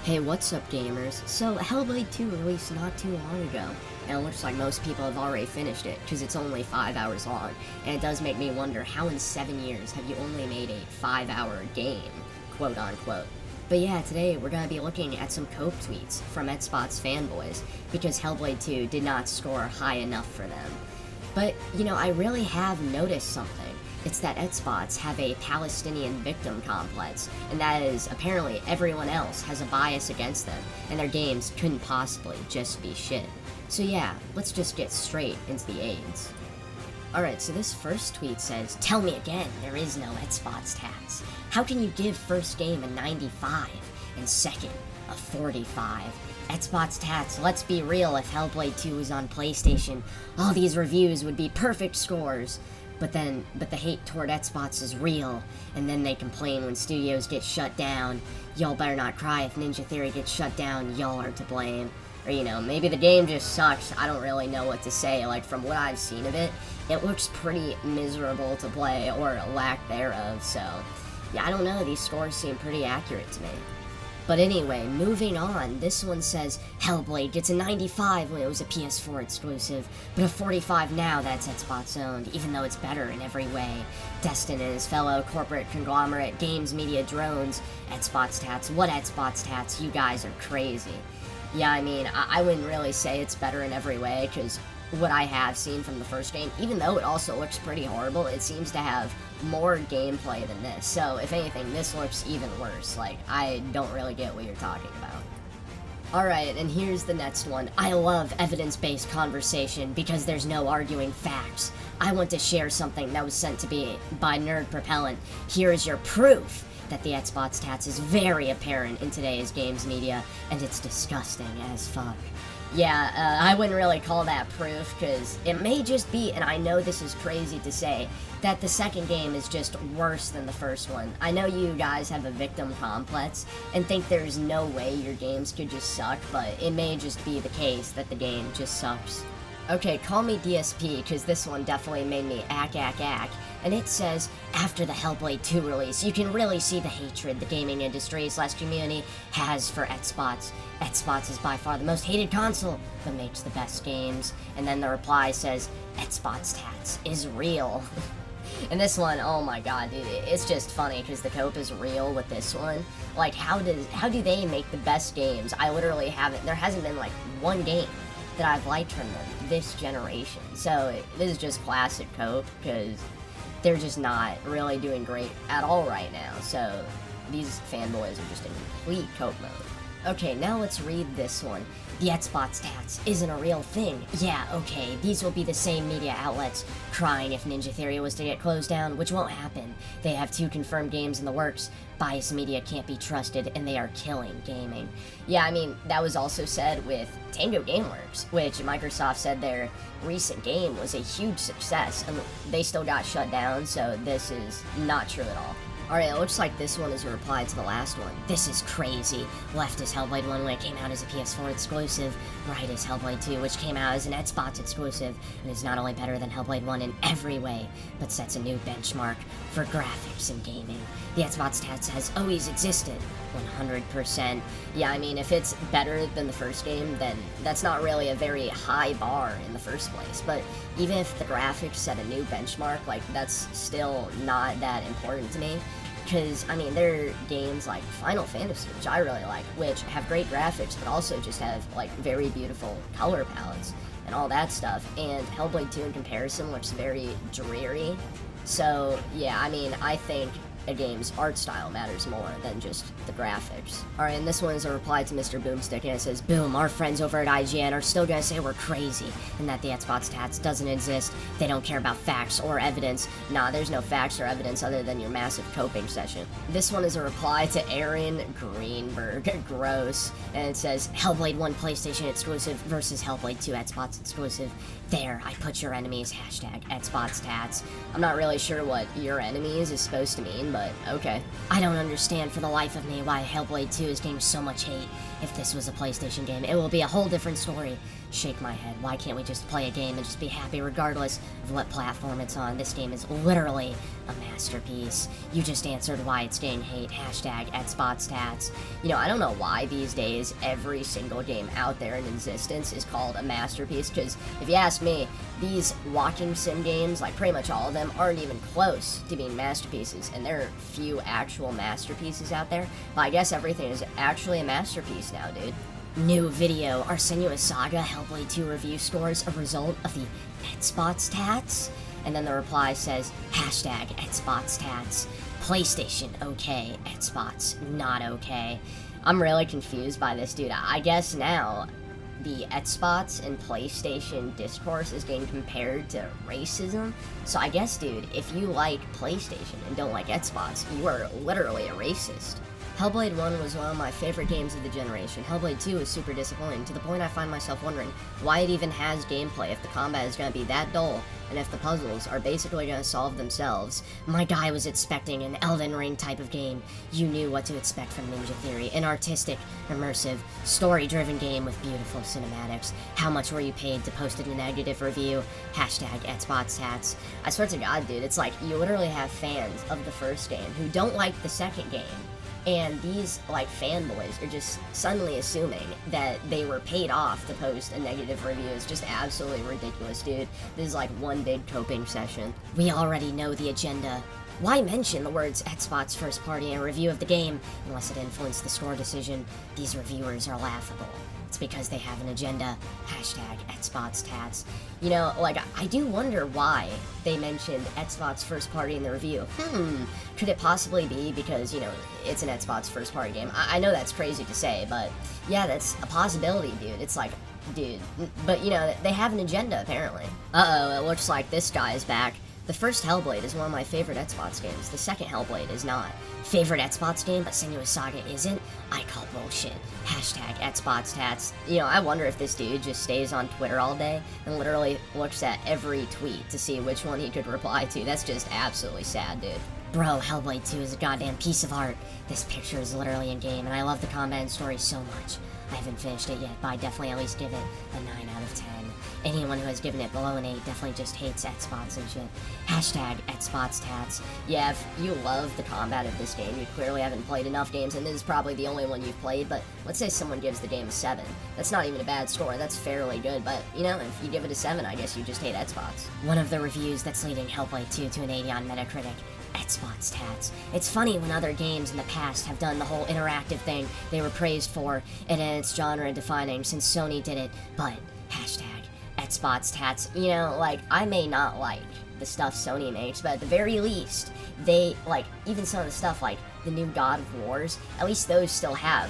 Hey, what's up, gamers? So, Hellblade 2 released not too long ago, and it looks like most people have already finished it, because it's only 5 hours long, and it does make me wonder how in 7 years have you only made a 5-hour game, quote-unquote. But yeah, today we're going to be looking at some cope tweets from Xbox Fanboys, because Hellblade 2 did not score high enough for them. But, you know, I really have noticed something. It's that Xbox have a Palestinian victim complex, and that is, apparently, everyone else has a bias against them, and their games couldn't possibly just be shit. So yeah, let's just get straight into the AIDS. Alright, so this first tweet says, "Tell me again, there is no Xbox tats. How can you give first game a 95, and second, a 45? Xbox tats, let's be real, if Hellblade 2 was on PlayStation, all these reviews would be perfect scores. But the hate toward Xbox is real, and then they complain when studios get shut down. Y'all better not cry if Ninja Theory gets shut down, y'all are to blame." Or, you know, maybe the game just sucks, I don't really know what to say. Like, from what I've seen of it, it looks pretty miserable to play, or lack thereof, so yeah, I don't know, these scores seem pretty accurate to me. But anyway, moving on, this one says, "Hellblade gets a 95 when it was a PS4 exclusive, but a 45 now that's Xbox owned, even though it's better in every way. Destin and his fellow corporate conglomerate Games Media drones. Xbox tats, what Xbox tats? You guys are crazy." Yeah, I mean, I wouldn't really say it's better in every way, because what I have seen from the first game, even though it also looks pretty horrible, it seems to have more gameplay than this. So, if anything, this looks even worse. Like, I don't really get what you're talking about. Alright, and here's the next one. "I love evidence-based conversation because there's no arguing facts. I want to share something that was sent to me by Nerd Propellant. Here is your proof that the Xbox tats is very apparent in today's games media, and it's disgusting as fuck." Yeah, I wouldn't really call that proof, because it may just be, and I know this is crazy to say, that the second game is just worse than the first one. I know you guys have a victim complex, and think there's no way your games could just suck, but it may just be the case that the game just sucks. Okay, call me DSP, because this one definitely made me ack. And it says, "After the Hellblade 2 release, you can really see the hatred the gaming industry/community has for Xbox. Xbox is by far the most hated console, but makes the best games." And then the reply says, "Xbox tats is real." And this one, oh my god, dude, it's just funny, because the cope is real with this one. Like, how do they make the best games? I literally haven't, there hasn't been like one game that I've liked from them this generation. So this is just classic cope, because they're just not really doing great at all right now. So these fanboys are just in complete cope mode. Okay, now let's read this one. "The Xbox tats isn't a real thing. Yeah, okay, these will be the same media outlets crying if Ninja Theory was to get closed down, which won't happen. They have 2 confirmed games in the works. Biased media can't be trusted, and they are killing gaming." Yeah, I mean, that was also said with Tango Gameworks, which Microsoft said their recent game was a huge success, and they still got shut down, so this is not true at all. Alright, it looks like this one is a reply to the last one. "This is crazy. Left is Hellblade 1 when it came out as a PS4 exclusive. Right is Hellblade 2, which came out as an Xbox exclusive, and is not only better than Hellblade 1 in every way, but sets a new benchmark for graphics in gaming. The Xbox tats has always existed. 100%. Yeah, I mean, if it's better than the first game, then that's not really a very high bar in the first place. But even if the graphics set a new benchmark, like, that's still not that important to me. Because, I mean, there are games like Final Fantasy, which I really like, which have great graphics, but also just have, like, very beautiful color palettes and all that stuff. And Hellblade 2, in comparison, looks very dreary. So, yeah, I mean, I think a game's art style matters more than just the graphics. Alright, and this one is a reply to Mr. Boomstick, and it says, "Boom, our friends over at IGN are still gonna say we're crazy, and that the Xbox tats doesn't exist. They don't care about facts or evidence. Nah, there's no facts or evidence other than your massive coping session." This one is a reply to Aaron Greenberg, gross, and it says, "Hellblade 1 PlayStation exclusive versus Hellblade 2 Xbox exclusive. There, I put your enemies, hashtag Xbox tats." I'm not really sure what your enemies is supposed to mean, but okay. I don't understand for the life of me why Hellblade 2 is getting so much hate. If this was a PlayStation game, it will be a whole different story. Shake my head. Why can't we just play a game and just be happy regardless of what platform it's on? This game is literally a masterpiece. You just answered why it's getting hate. Hashtag @SpotStats. You know, I don't know why these days every single game out there in existence is called a masterpiece, because if you ask me, these walking sim games, like pretty much all of them, aren't even close to being masterpieces, and there are few actual masterpieces out there, but I guess everything is actually a masterpiece now, dude. New video, our Senua's Saga Hellblade 2 review scores a result of the @SpotStats? And then the reply says, hashtag @SpotStats. PlayStation okay, @Spots not okay. I'm really confused by this, dude. I guess now the @Spots and PlayStation discourse is getting compared to racism. So I guess, dude, if you like PlayStation and don't like @Spots, you are literally a racist. Hellblade 1 was one of my favorite games of the generation. Hellblade 2 was super disappointing, to the point I find myself wondering why it even has gameplay if the combat is going to be that dull, and if the puzzles are basically going to solve themselves. My guy was expecting an Elden Ring type of game. You knew what to expect from Ninja Theory. An artistic, immersive, story-driven game with beautiful cinematics. How much were you paid to post a negative review? Hashtag @SpotStats. I swear to God, dude, it's like you literally have fans of the first game who don't like the second game. And these, like, fanboys are just suddenly assuming that they were paid off to post a negative review. It's just absolutely ridiculous, dude. This is like one big coping session. We already know the agenda. Why mention the words @Spots first party in a review of the game unless it influenced the score decision? These reviewers are laughable. It's because they have an agenda. Hashtag @SpotStats. You know, like, I do wonder why they mentioned @Spots first party in the review. Could it possibly be because, you know, it's an @Spots first party game? I know that's crazy to say, but yeah, that's a possibility, dude. It's like, dude, but you know, they have an agenda apparently. Uh-oh, it looks like this guy is back. The first Hellblade is one of my favorite @Spots games. The second Hellblade is not. Favorite @Spots game, but Senua's Saga isn't? I call bullshit. Hashtag @SpotStats. You know, I wonder if this dude just stays on Twitter all day and literally looks at every tweet to see which one he could reply to. That's just absolutely sad, dude. Bro, Hellblade 2 is a goddamn piece of art. This picture is literally in-game, and I love the combat and story so much. I haven't finished it yet, but I definitely at least give it a 9 out of 10. Anyone who has given it below an 8 definitely just hates @Spots and shit. Hashtag @SpotStats. Yeah, if you love the combat of this game, you clearly haven't played enough games, and this is probably the only one you've played, but let's say someone gives the game a 7. That's not even a bad score, that's fairly good, but, you know, if you give it a 7, I guess you just hate @Spots. One of the reviews that's leading Hellblade 2 to an 80 on Metacritic. @SpotStats. It's funny when other games in the past have done the whole interactive thing they were praised for, and it's genre defining since Sony did it, but hashtag @SpotStats. You know, like, I may not like the stuff Sony makes, but at the very least, they, like, even some of the stuff like the new God of Wars, at least those still have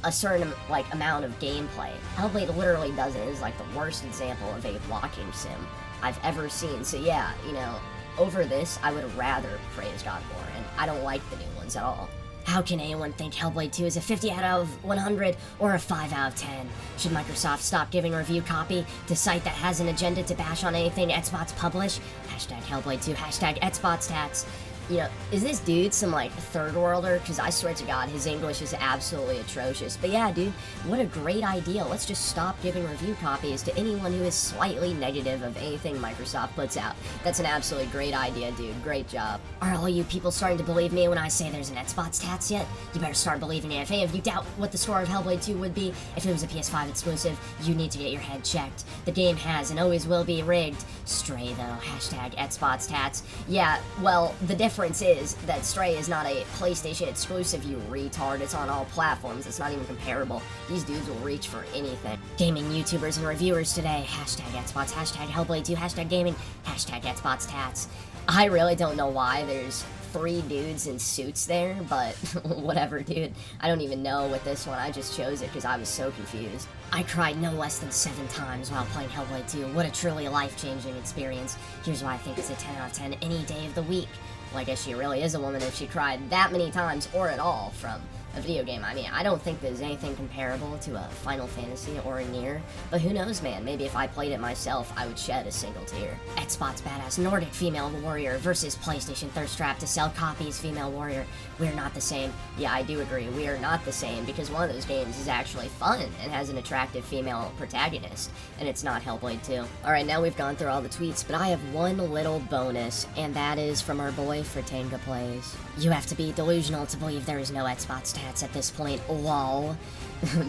a certain, like, amount of gameplay. Hellblade literally doesn't. It is like the worst example of a walking sim I've ever seen. So yeah, you know, over this, I would rather praise God of War, and I don't like the new ones at all. How can anyone think Hellblade 2 is a 50 out of 100 or a 5 out of 10? Should Microsoft stop giving a review copy to site that has an agenda to bash on anything @Spots publish? Hashtag Hellblade 2, hashtag @SpotStats. You know, is this dude some, like, third worlder? Because I swear to God, his English is absolutely atrocious. But yeah, dude, what a great idea. Let's just stop giving review copies to anyone who is slightly negative of anything Microsoft puts out. That's an absolutely great idea, dude. Great job. Are all you people starting to believe me when I say there's an @SpotStats yet? You better start believing it. If any of you doubt what the score of Hellblade 2 would be if it was a PS5 exclusive, you need to get your head checked. The game has and always will be rigged. Stray, though. Hashtag @SpotStats. Yeah, well, the difference is that Stray is not a PlayStation exclusive, you retard. It's on all platforms. It's not even comparable. These dudes will reach for anything. Gaming YouTubers and reviewers today. Hashtag @Spots, hashtag Hellblade 2, hashtag gaming, hashtag @SpotStats. I really don't know why there's 3 dudes in suits there, but whatever, dude. I don't even know with this one. I just chose it because I was so confused. I cried no less than 7 times while playing Hellblade 2. What a truly life-changing experience. Here's why I think it's a 10 out of 10 any day of the week. Well, I guess she really is a woman if she cried that many times or at all, from a video game. I mean, I don't think there's anything comparable to a Final Fantasy or a Nier, but who knows, man, maybe if I played it myself, I would shed a single tear. Xbox badass Nordic female warrior versus PlayStation thirst trap to sell copies female warrior. We're not the same. Yeah, I do agree, we are not the same, because one of those games is actually fun and has an attractive female protagonist, and it's not Hellblade 2. Alright, now we've gone through all the tweets, but I have one little bonus, and that is from our boy Fratanga Plays. You have to be delusional to believe there is no Xbox stats at this point, lol.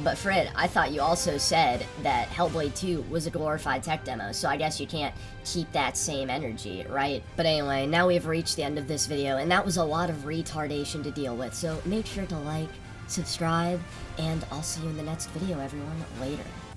But Fred, I thought you also said that Hellblade 2 was a glorified tech demo, so I guess you can't keep that same energy, right? But anyway, now we've reached the end of this video, and that was a lot of retardation to deal with, so make sure to like, subscribe, and I'll see you in the next video, everyone, later.